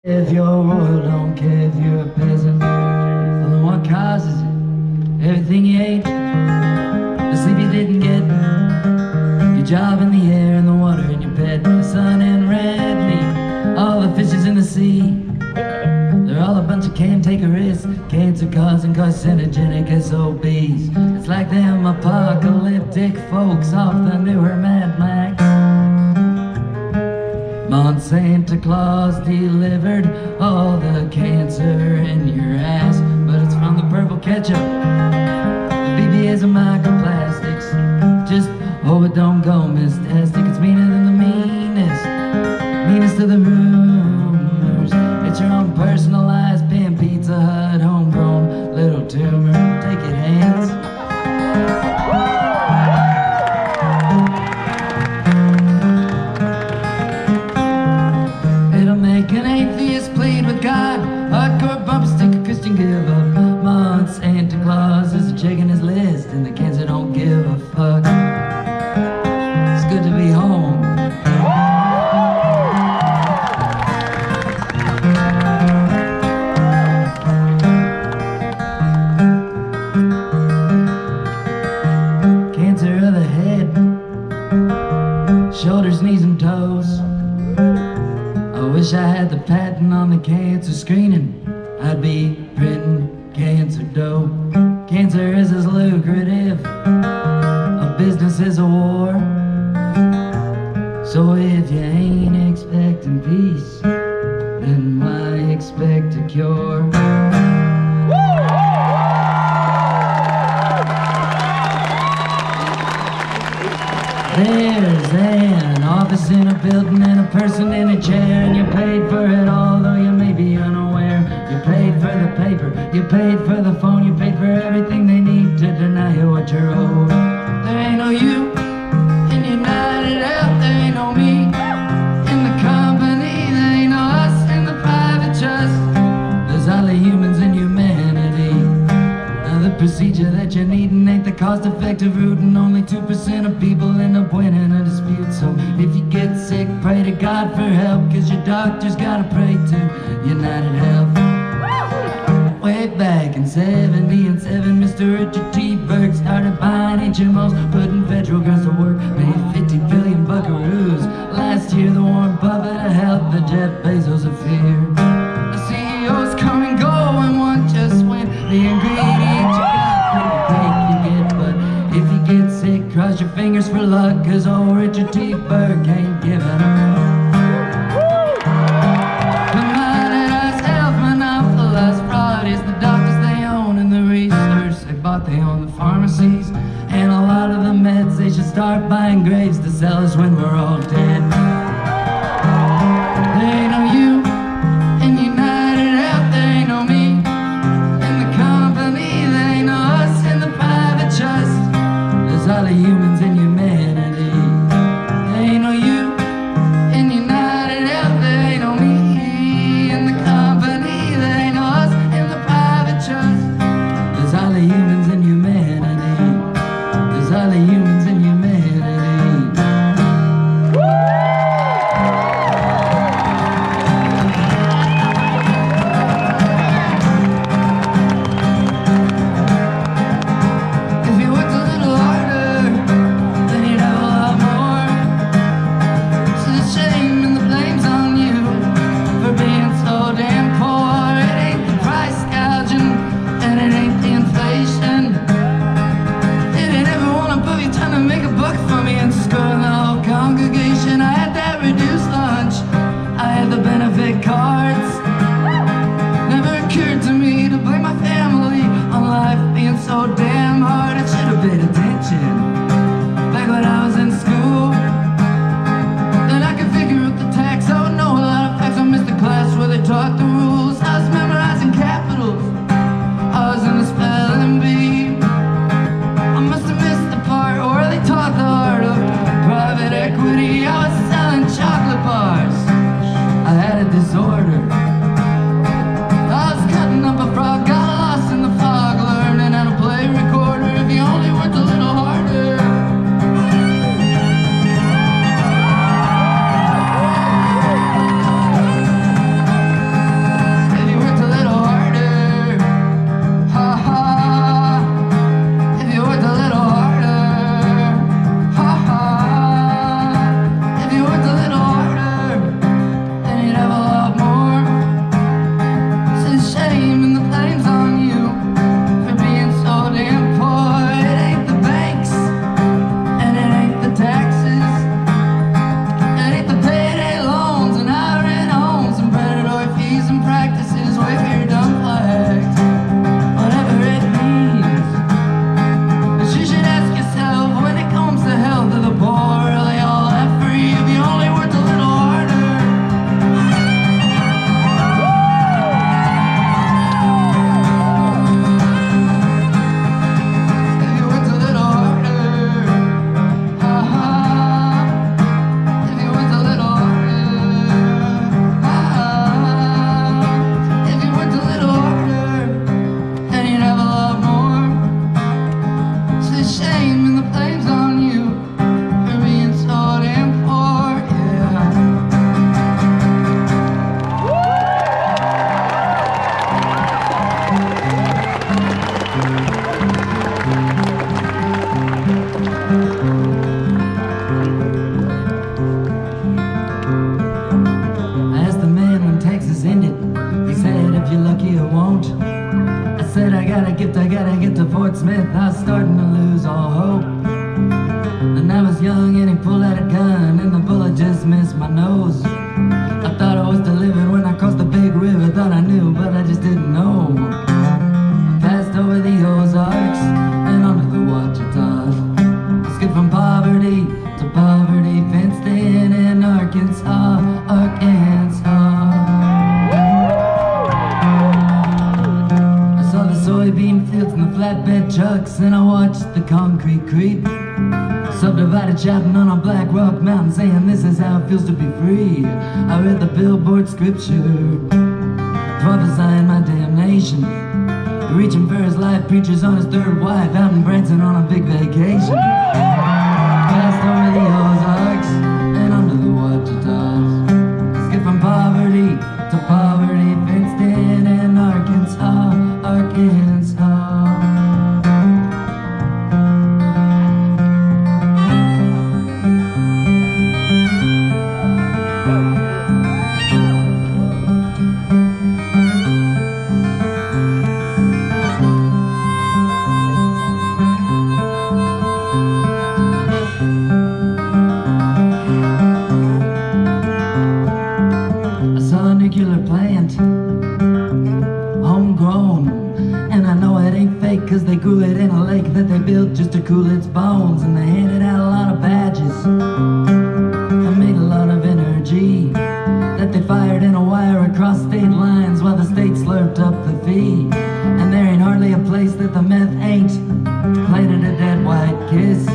If you're royal, don't care if you're a peasant. Well, then what causes it? Everything you ate, the sleep you didn't get, your job in the air and the water in your bed, the sun and red meat, all the fishes in the sea. They're all a bunch of cantankerous, cancer-causing, carcinogenic SOBs. It's like them apocalyptic folks off the newer Mad Max. Santa Claus delivered all the cancer in your ass, but it's from the purple ketchup, the BBA's and microplastics. Just hope it don't go mistastic. It's meaner than the meanest of the rumors. It's your own personalized pan Pizza Hut, homegrown little tumor. Take it, hands. An atheist plead with God, hardcore bump sticker Christian give up. Santa Claus is checking his list, and the cancer don't give a fuck. It's good to be home. Cancer of the head, shoulders, knees, and toes. I wish I had the patent on the cancer screening. I'd be printing cancer dough. Cancer is as lucrative a business as a war. So if you ain't expecting peace, then why expect a cure? There's an office in a building and a person in a chair, and you paid for it all, though you may be unaware. You paid for the paper, you paid for the phone, you paid for everything they need to deny you what you're owed. There ain't no you in United Health, there ain't no me in the company, there ain't no us in the private trust. There's all the humans in humanity. Now the procedure that you're needing ain't the cost-effective route, and only 2% of people end up winning a dispute. So if you get sick, pray to God for help, 'cause your doctor's gotta pray to United Health. Way back in 77, Mr. Richard T. Burke started buying HMOs, putting federal girls to work, made 50 billion buckaroos. Last year the Warren Buffett of health, the Jeff Bezos of fear. The CEOs come and go, and one just went. The ingredients you got, the cake you get, but if you get sick, cross your fingers for luck, 'cause old Richard T. Burke ain't giving up. They own the pharmacies and a lot of the meds. They should start buying graves to sell us when we're all dead. There ain't no you in United Health, there ain't no me in the company, there ain't no us in the private trust. There's all the humans in humanity. There ain't no you in United Health, there ain't no me in the company, there ain't no us in the private trust. There's all the humans in humanity. There's all the humans in humanity. Woo! got a gift, I gotta get to Fort Smith. I was starting to lose all hope. And I was young and he pulled out a gun and the bullet just missed my nose. I thought I was delivered when I crossed the big river. Thought I knew, but I just didn't know. I passed over the Ozarks and onto the Ouachitas. I skipped from poverty to poverty, fenced in Arkansas, Arkansas. I saw the soybean fields and the flatbed trucks, and I watched the concrete creep. Subdivided shouting on a black rock mountain, saying this is how it feels to be free. I read the billboard scripture, prophesying my damnation. Reaching for his life, preachers on his third wife, out in Branson on a big vacation. Passed over the Ozarks and onto the Ouachitas. Skipped from poverty to poverty, fenced in Arkansas, Arkansas. Plant, homegrown, and I know it ain't fake, cause they grew it in a lake that they built just to cool its bones. And they handed out a lot of badges and made a lot of energy that they fired in a wire across state lines while the state slurped up the fee. And there ain't hardly a place that the meth ain't planted a dead white kiss.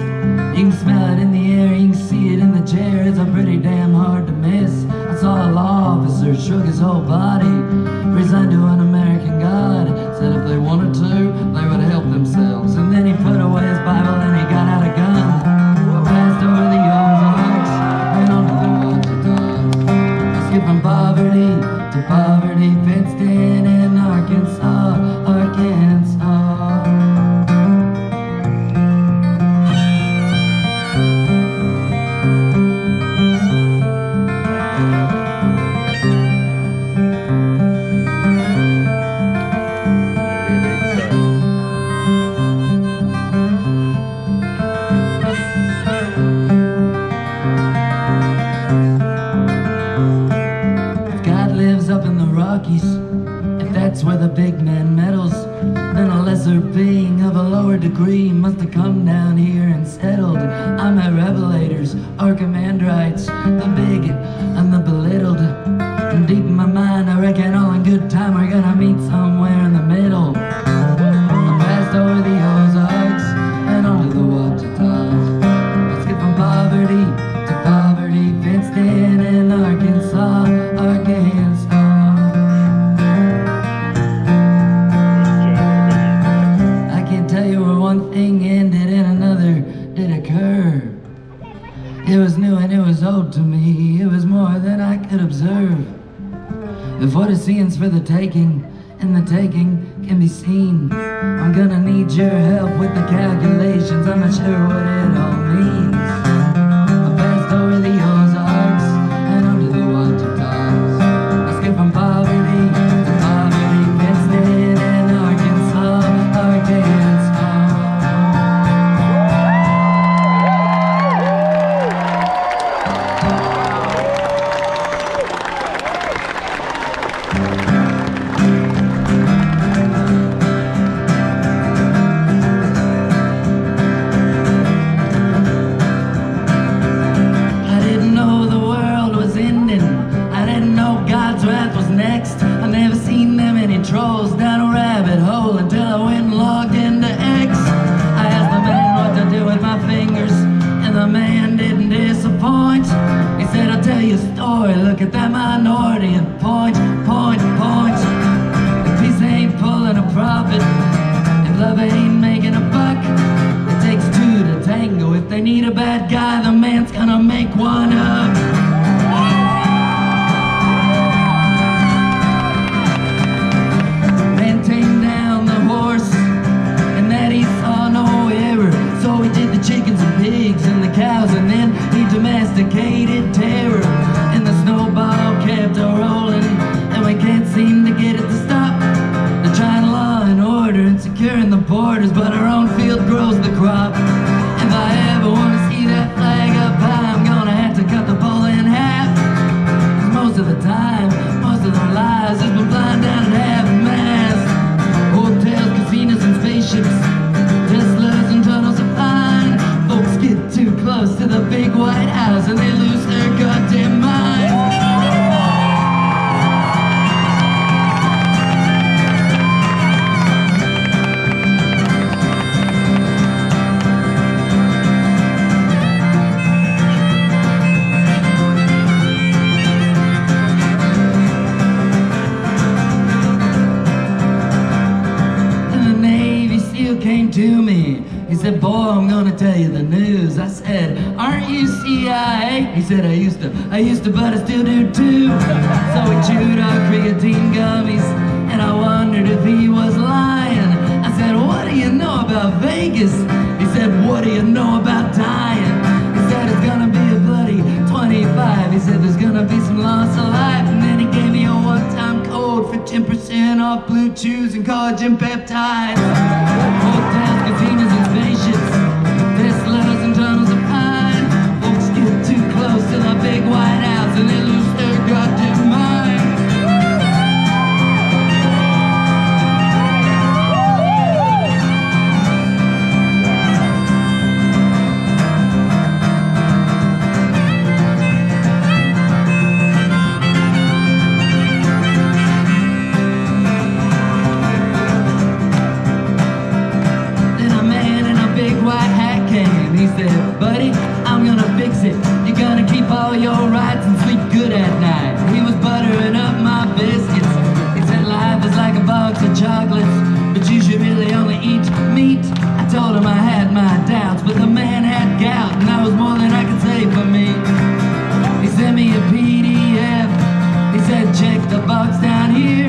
You can smell it in the air, you can see it in the chair. It's a pretty damn hard to miss. I saw a law officer shrug his whole body, resigned to an American God. Said if they wanted to, they would help themselves. And then he put away his Bible and he got out a gun. I passed over the Ozarks and onto the Ouachitas. I skipped from poverty to poverty, fenced in Arkansas, Arkansas. Up in the Rockies, if that's where the big man meddles, then a lesser being of a lower degree must have come down here and settled. I'm at Revelators, Archimandrites, the big and the belittled. And deep in my mind, I reckon all in good time we're gonna meet somewhere in the middle. I passed over the Ozarks and onto the Ouachitas. I skipped from poverty to poverty, fenced in Arkansas, Arkansas. One thing ended and another did occur. It was new and it was old to me. It was more than I could observe. If what is seen's for the taking, and the taking can be seen, I'm gonna need your help with the calculations. I'm not sure what it all means. I passed over the Ozarks and onto the Ouachitas. I skipped from poverty to poverty, fenced in Arkansas, Arkansas. Trolls down a rabbit hole until I went and logged into X. I asked the man what to do with my fingers, and the man didn't disappoint. He said, I'll tell you a story, look at that minority and point. If peace ain't pulling a profit, if love ain't making a buck, it takes two to tango. If they need a bad guy, the man's gonna make one up. Horse houses, but flying down at half-mast. Hotels, casinos, and spaceships, Teslas and tunnels of pine. Folks get too close to the big White House and they lose their goddamn minds. Came to me, he said, boy, I'm gonna tell you the news. I said, aren't you CIA? He said, I used to, but I still do too. So we chewed our creatine gummies, and I wondered if he was lying. I said, what do you know about Vegas? He said, what do you know about dying? He said, it's gonna be a bloody 25. He said, there's gonna be some loss of life. And then he gave me a one-time code for 10% off blue chews and collagen peptides. Hotels, casinos, and spaceships, Teslas and tunnels of pine. Folks get too close to the big White House and they lose their goddamn mind. He said, buddy, I'm gonna fix it. You're gonna keep all your rights and sleep good at night. He was buttering up my biscuits. He said, life is like a box of chocolates, but you should really only eat meat. I told him I had my doubts, but the man had gout, and that was more than I could say for me. He sent me a PDF. He said, check the box down here.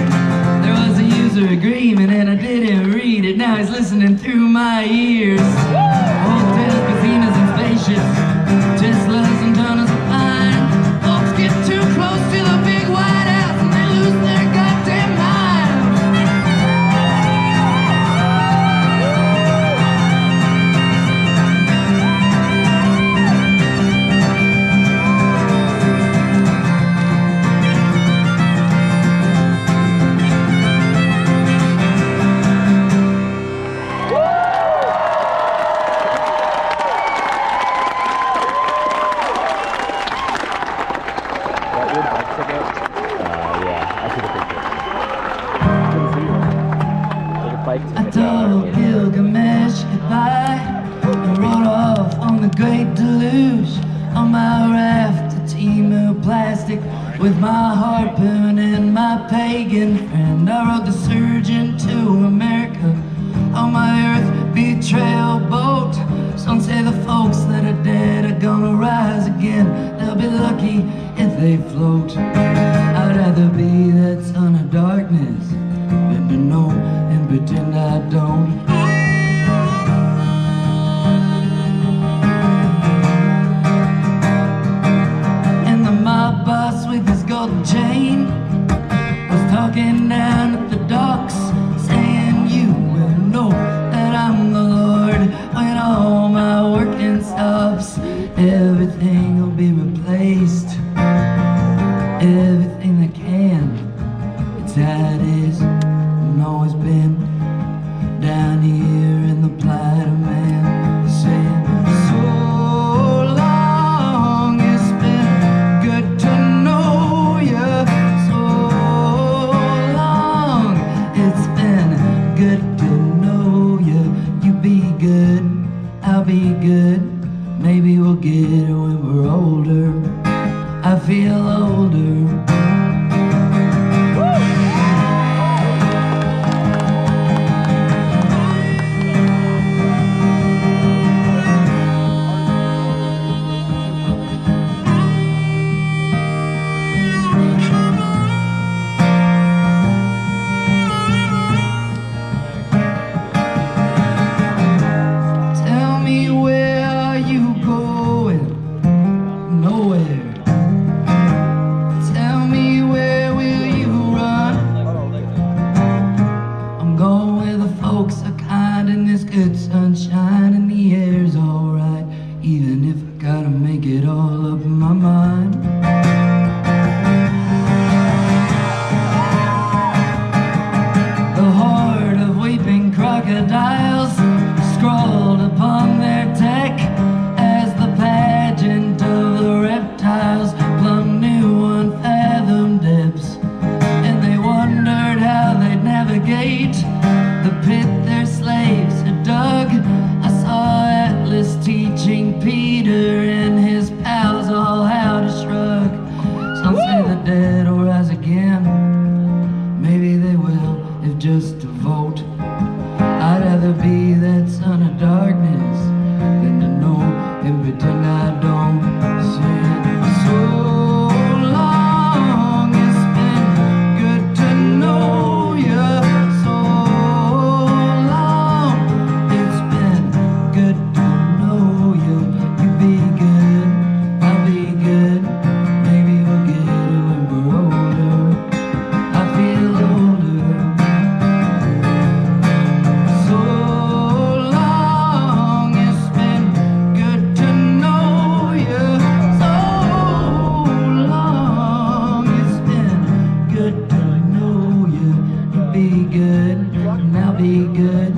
There was a user agreement, and I didn't read it. Now he's listening through my ears. Hotels, casinos, and spaceships, Teslas and tunnels of pine. Folks get too close to the big White House and they lose their goddamn mind. I told Gilgamesh goodbye and rode off on the great deluge on my raft to Timu plastic with my harpoon and my pagan friend. I rode the surgeon to America on my earth betrayal boat. Some say the folks that are dead are gonna rise again. They'll be lucky if they float. I'd rather be that son of darkness than to know and pretend I don't. And the mob boss with his golden chain was talking down at the docks, saying, you will know that I'm the Lord when all my working stops. Everything will be replaced, everything that can. It's how it is and always been down here in the plight of man, saying, so long, it's been good to know you. So long, it's been good to know you. You be good, I'll be good. Maybe we'll get it when we're older. I feel older. just to vote. I'd rather be that son of darkness than to know and pretend I don't see it. So long, it's been good to know you. So long, it's been good to know you. You be good, I'll be good. Maybe we'll get it when we're older. I feel older. So long, it's been good to know you. So long, it's been good to know you. You be good, and I'll be good.